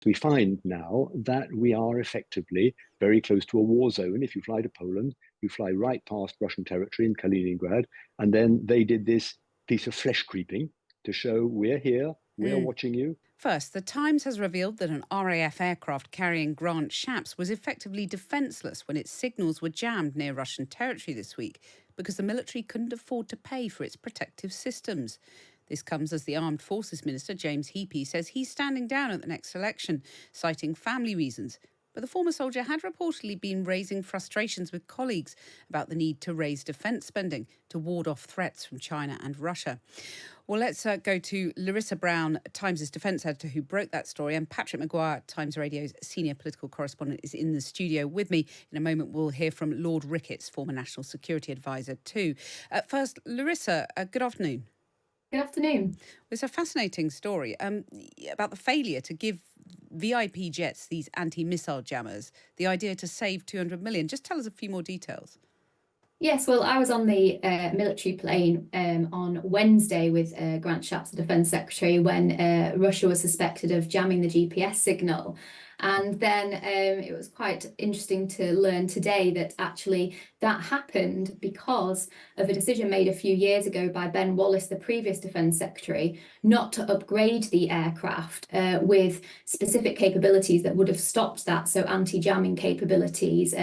We find now that we are effectively very close to a war zone. If you fly to Poland, you fly right past Russian territory in Kaliningrad, and then they did this piece of flesh creeping to show we're here, we're Mm. watching you. First, the Times has revealed that an RAF aircraft carrying Grant Shapps was effectively defenceless when its signals were jammed near Russian territory this week because the military couldn't afford to pay for its protective systems. This comes as the Armed Forces Minister, James Heappey, says he's standing down at the next election, citing family reasons. But the former soldier had reportedly been raising frustrations with colleagues about the need to raise defence spending to ward off threats from China and Russia. Well, let's go to Larissa Brown, Times' defence editor, who broke that story, and Patrick Maguire, Times Radio's senior political correspondent, is in the studio with me. In a moment, we'll hear from Lord Ricketts, former National Security Advisor, too. First, Larissa, good afternoon. Good afternoon. It's a fascinating story about the failure to give VIP jets, these anti-missile jammers, the idea to save 200 million. Just tell us a few more details. Yes, well, I was on the military plane on Wednesday with Grant Shapps, the Defence Secretary, when Russia was suspected of jamming the GPS signal. And then it was quite interesting to learn today that actually that happened because of a decision made a few years ago by Ben Wallace, the previous Defence Secretary, not to upgrade the aircraft with specific capabilities that would have stopped that. So anti-jamming capabilities,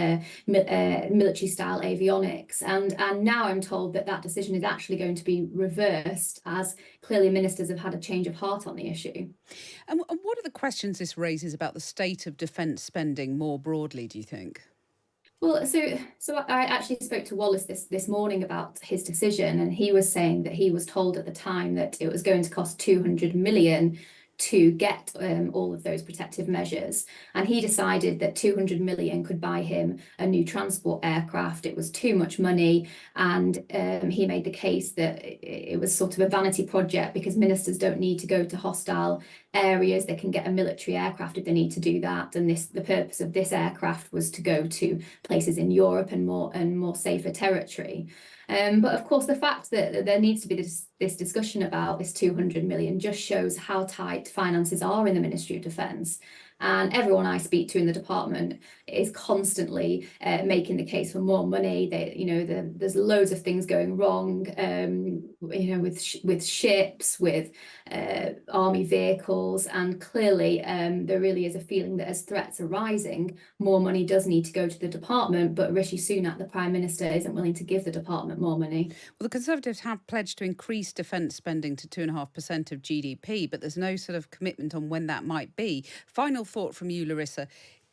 military-style avionics. And now I'm told that that decision is actually going to be reversed, as clearly ministers have had a change of heart on the issue. And what are the questions this raises about the state of defence spending more broadly, do you think? Well, so I actually spoke to Wallace this morning about his decision, and he was saying that he was told at the time that it was going to cost 200 million to get all of those protective measures. And he decided that 200 million could buy him a new transport aircraft. It was too much money. And he made the case that it was sort of a vanity project because ministers don't need to go to hostile areas. They can get a military aircraft if they need to do that. And the purpose of this aircraft was to go to places in Europe and more safer territory. But of course, the fact that there needs to be this discussion about this 200 million just shows how tight finances are in the Ministry of Defence. And everyone I speak to in the department is constantly making the case for more money. There's loads of things going wrong, with ships, with army vehicles, and clearly there really is a feeling that as threats are rising, more money does need to go to the department. But Rishi Sunak, the Prime Minister, isn't willing to give the department more money. Well, the Conservatives have pledged to increase defence spending to 2.5% of GDP, but there's no sort of commitment on when that might be. Final thought from you, Larissa.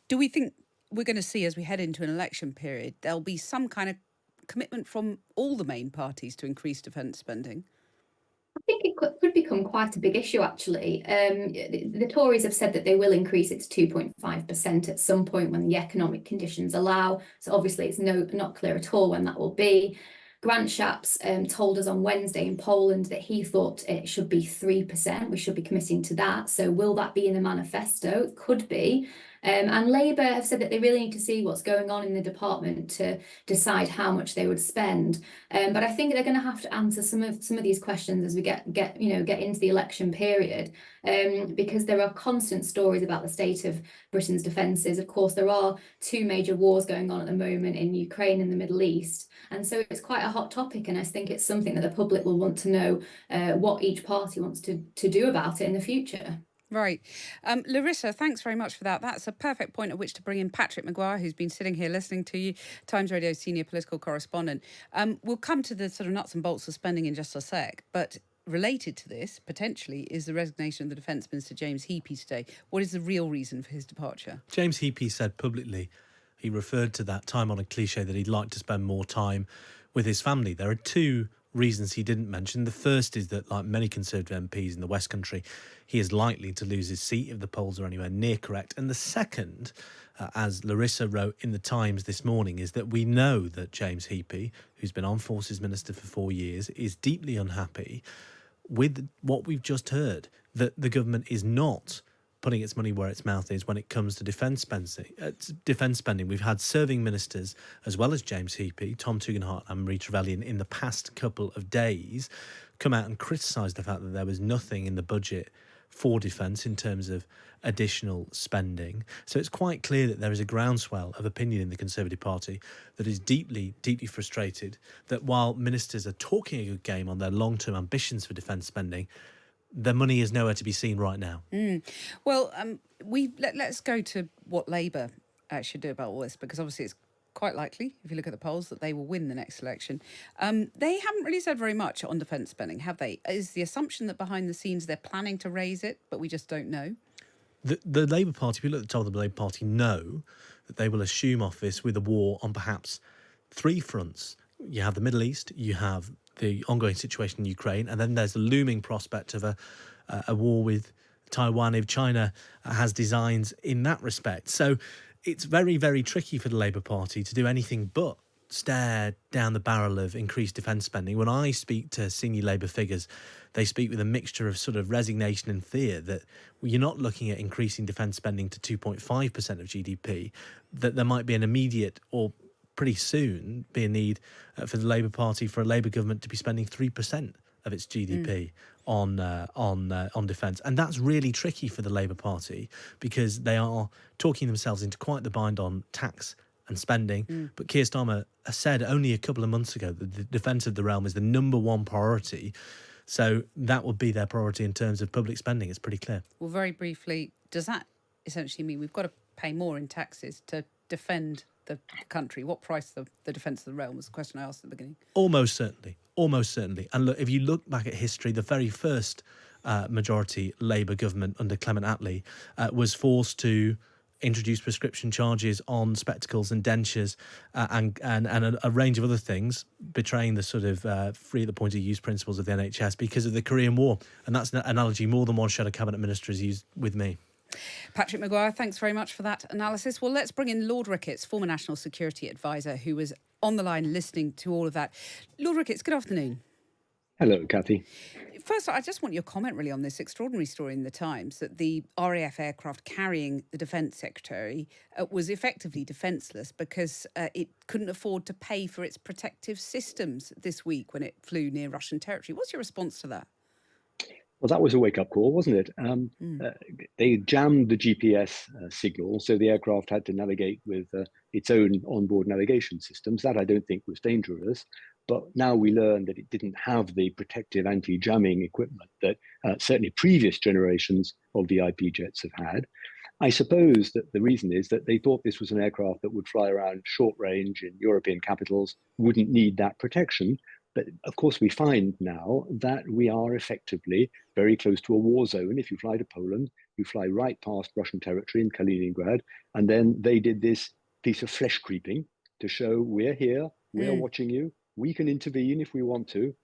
Do we think we're going to see, as we head into an election period, there'll be some kind of commitment from all the main parties to increase defence spending? I think it could become quite a big issue, actually. The Tories have said that they will increase it to 2.5% at some point when the economic conditions allow. So obviously it's not clear at all when that will be. Grant Shapps told us on Wednesday in Poland that he thought it should be 3%. We should be committing to that. So will that be in the manifesto? It could be. And Labour have said that they really need to see what's going on in the department to decide how much they would spend. But I think they're going to have to answer some of these questions as we get into the election period, because there are constant stories about the state of Britain's defences. Of course, there are two major wars going on at the moment in Ukraine and the Middle East, and so it's quite a hot topic. And I think it's something that the public will want to know what each party wants to do about it in the future. Right. Larissa, thanks very much for that. That's a perfect point at which to bring in Patrick Maguire, who's been sitting here listening to you, Times Radio senior political correspondent. We'll come to the sort of nuts and bolts of spending in just a sec, but related to this, potentially, is the resignation of the Defence Minister, James Heappey, today. What is the real reason for his departure? James Heappey said publicly, he referred to that time-honoured cliche that he'd like to spend more time with his family. There are two reasons he didn't mention. The first is that, like many Conservative MPs in the West Country, he is likely to lose his seat if the polls are anywhere near correct. And the second, as Larissa wrote in the Times this morning, is that we know that James Heappey, who's been Armed Forces Minister for 4 years, is deeply unhappy with what we've just heard, that the government is not putting its money where its mouth is when it comes to defence spending. We've had serving ministers, as well as James Heappey, Tom Tugendhat and Marie Trevelyan, in the past couple of days come out and criticise the fact that there was nothing in the budget for defence in terms of additional spending. So it's quite clear that there is a groundswell of opinion in the Conservative Party that is deeply, deeply frustrated that while ministers are talking a good game on their long-term ambitions for defence spending, their money is nowhere to be seen right now. Well, let's go to what Labour should do about all this, because obviously it's quite likely, if you look at the polls, that they will win the next election. They haven't really said very much on defence spending, have they? Is the assumption that behind the scenes they're planning to raise it, but we just don't know? The Labour Party, people at the top of the Labour Party know that they will assume office with a war on perhaps three fronts. You have the Middle East, you have the ongoing situation in Ukraine, and then there's the looming prospect of a war with Taiwan if China has designs in that respect. So it's very, very tricky for the Labour Party to do anything but stare down the barrel of increased defence spending. When I speak to senior Labour figures, they speak with a mixture of sort of resignation and fear that you're not looking at increasing defence spending to 2.5% of GDP, that there might be an immediate or pretty soon be a need for the Labour Party, for a Labour government to be spending 3% of its GDP on defence. And that's really tricky for the Labour Party because they are talking themselves into quite the bind on tax and spending. But Keir Starmer said only a couple of months ago that the defence of the realm is the number one priority. So that would be their priority in terms of public spending. It's pretty clear. Well, very briefly, does that essentially mean we've got to pay more in taxes to defend the country? What price the defence of the realm was the question I asked at the beginning. Almost certainly. Almost certainly. And look, if you look back at history, the very first majority Labour government under Clement Attlee was forced to introduce prescription charges on spectacles and dentures and a range of other things, betraying the sort of free at the point of use principles of the NHS because of the Korean War. And that's an analogy more than one shadow cabinet minister has used with me. Patrick Maguire, thanks very much for that analysis. Well, let's bring in Lord Ricketts, former National Security Advisor, who was on the line listening to all of that. Lord Ricketts, good afternoon. Hello, Kathy. First, I just want your comment really on this extraordinary story in the Times that the RAF aircraft carrying the Defence Secretary was effectively defenceless because it couldn't afford to pay for its protective systems this week when it flew near Russian territory. What's your response to that? Well, that was a wake-up call, wasn't it? They jammed the GPS signal, so the aircraft had to navigate with its own onboard navigation systems. That I don't think was dangerous. But now we learned that it didn't have the protective anti-jamming equipment that certainly previous generations of VIP jets have had. I suppose that the reason is that they thought this was an aircraft that would fly around short range in European capitals, wouldn't need that protection. But of course, we find now that we are effectively very close to a war zone. If you fly to Poland, you fly right past Russian territory in Kaliningrad. And then they did this piece of flesh creeping to show we're here, we're watching you, we can intervene if we want to.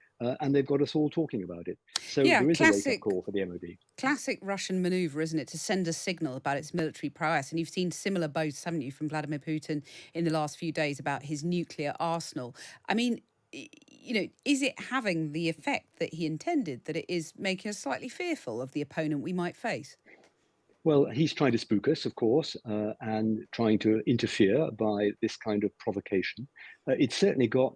And they've got us all talking about it. So there is a wake-up call for the MOD. Classic Russian manoeuvre, isn't it, to send a signal about its military prowess. And you've seen similar boasts, haven't you, from Vladimir Putin in the last few days about his nuclear arsenal. I mean, you know, is it having the effect that he intended, that it is making us slightly fearful of the opponent we might face? Well, he's trying to spook us, of course, and trying to interfere by this kind of provocation. It's certainly got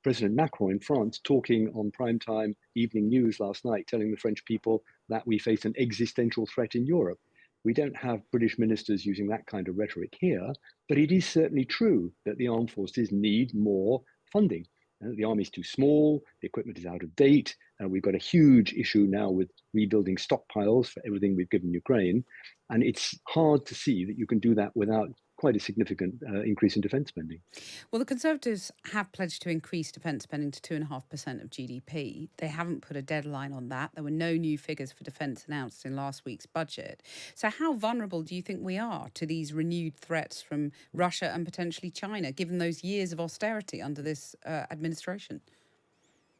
President Macron in France talking on primetime evening news last night, telling the French people that we face an existential threat in Europe. We don't have British ministers using that kind of rhetoric here, but it is certainly true that the armed forces need more funding. The army's too small, the equipment is out of date, we've got a huge issue now with rebuilding stockpiles for everything we've given Ukraine, and it's hard to see that you can do that without quite a significant increase in defence spending. Well, the Conservatives have pledged to increase defence spending to 2.5% of GDP. They haven't put a deadline on that. There were no new figures for defence announced in last week's budget. So how vulnerable do you think we are to these renewed threats from Russia and potentially China, given those years of austerity under this administration?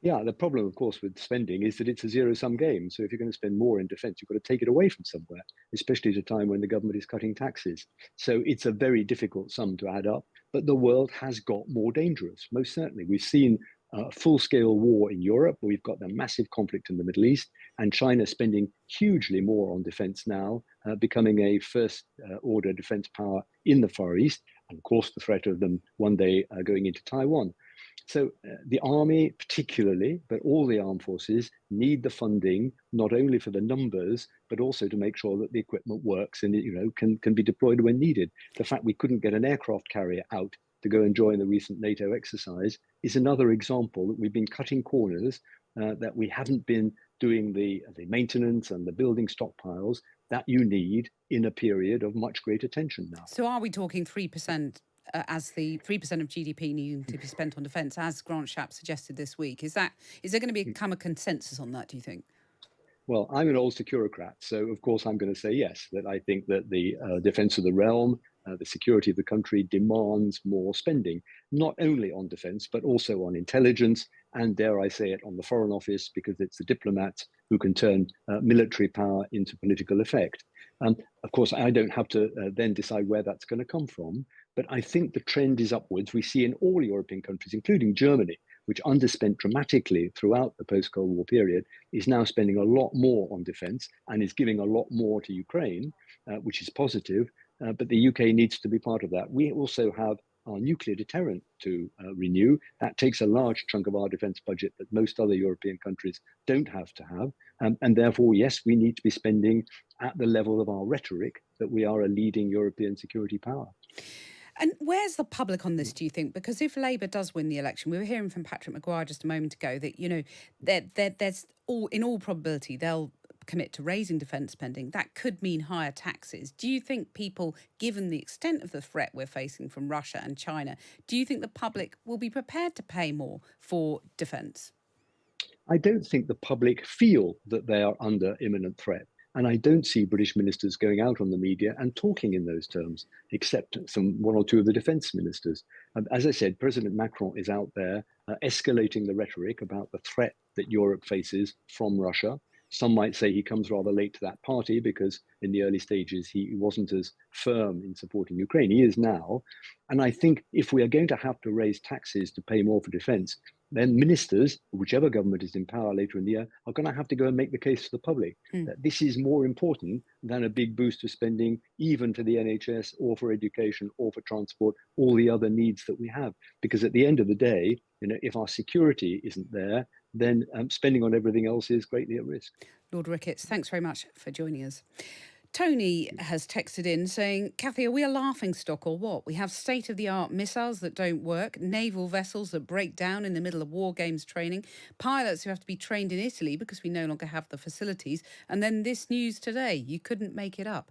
Yeah, the problem, of course, with spending is that it's a zero-sum game. So if you're going to spend more in defence, you've got to take it away from somewhere, especially at a time when the government is cutting taxes. So it's a very difficult sum to add up. But the world has got more dangerous, most certainly. We've seen a full-scale war in Europe. We've got the massive conflict in the Middle East, and China spending hugely more on defence now, becoming a first-order defence power in the Far East, and of course the threat of them one day going into Taiwan. So the army, particularly, but all the armed forces need the funding not only for the numbers, but also to make sure that the equipment works and can be deployed when needed. The fact we couldn't get an aircraft carrier out to go and join the recent NATO exercise is another example that we've been cutting corners, that we haven't been doing the maintenance and the building stockpiles that you need in a period of much greater tension now. So are we talking 3%? As the 3% of GDP needing to be spent on defence, as Grant Shapps suggested this week, is there going to become a consensus on that? Do you think? Well, I'm an old securocrat, so of course I'm going to say yes. That I think that the defence of the realm, the security of the country, demands more spending, not only on defence but also on intelligence, and dare I say it, on the Foreign Office, because it's the diplomats who can turn military power into political effect. Of course, I don't have to then decide where that's going to come from. But I think the trend is upwards. We see in all European countries, including Germany, which underspent dramatically throughout the post-Cold War period, is now spending a lot more on defence and is giving a lot more to Ukraine, which is positive. But the UK needs to be part of that. We also have our nuclear deterrent to renew. That takes a large chunk of our defence budget that most other European countries don't have to have. And therefore, yes, we need to be spending at the level of our rhetoric that we are a leading European security power. And where's the public on this, do you think? Because if Labour does win the election, we were hearing from Patrick Maguire just a moment ago that, there's in all probability, they'll commit to raising defence spending. That could mean higher taxes. Do you think people, given the extent of the threat we're facing from Russia and China, do you think the public will be prepared to pay more for defence? I don't think the public feel that they are under imminent threat. And I don't see British ministers going out on the media and talking in those terms, except one or two of the defence ministers. As I said, President Macron is out there escalating the rhetoric about the threat that Europe faces from Russia. Some might say he comes rather late to that party because in the early stages he wasn't as firm in supporting Ukraine. He is now. And I think if we are going to have to raise taxes to pay more for defence, then ministers, whichever government is in power later in the year, are going to have to go and make the case to the public that this is more important than a big boost to spending, even for the NHS or for education or for transport, all the other needs that we have. Because at the end of the day, if our security isn't there, then spending on everything else is greatly at risk. Lord Ricketts, thanks very much for joining us. Tony has texted in saying, Cathy, are we a laughingstock or what? We have state-of-the-art missiles that don't work, naval vessels that break down in the middle of war games training, pilots who have to be trained in Italy because we no longer have the facilities, and then this news today. You couldn't make it up.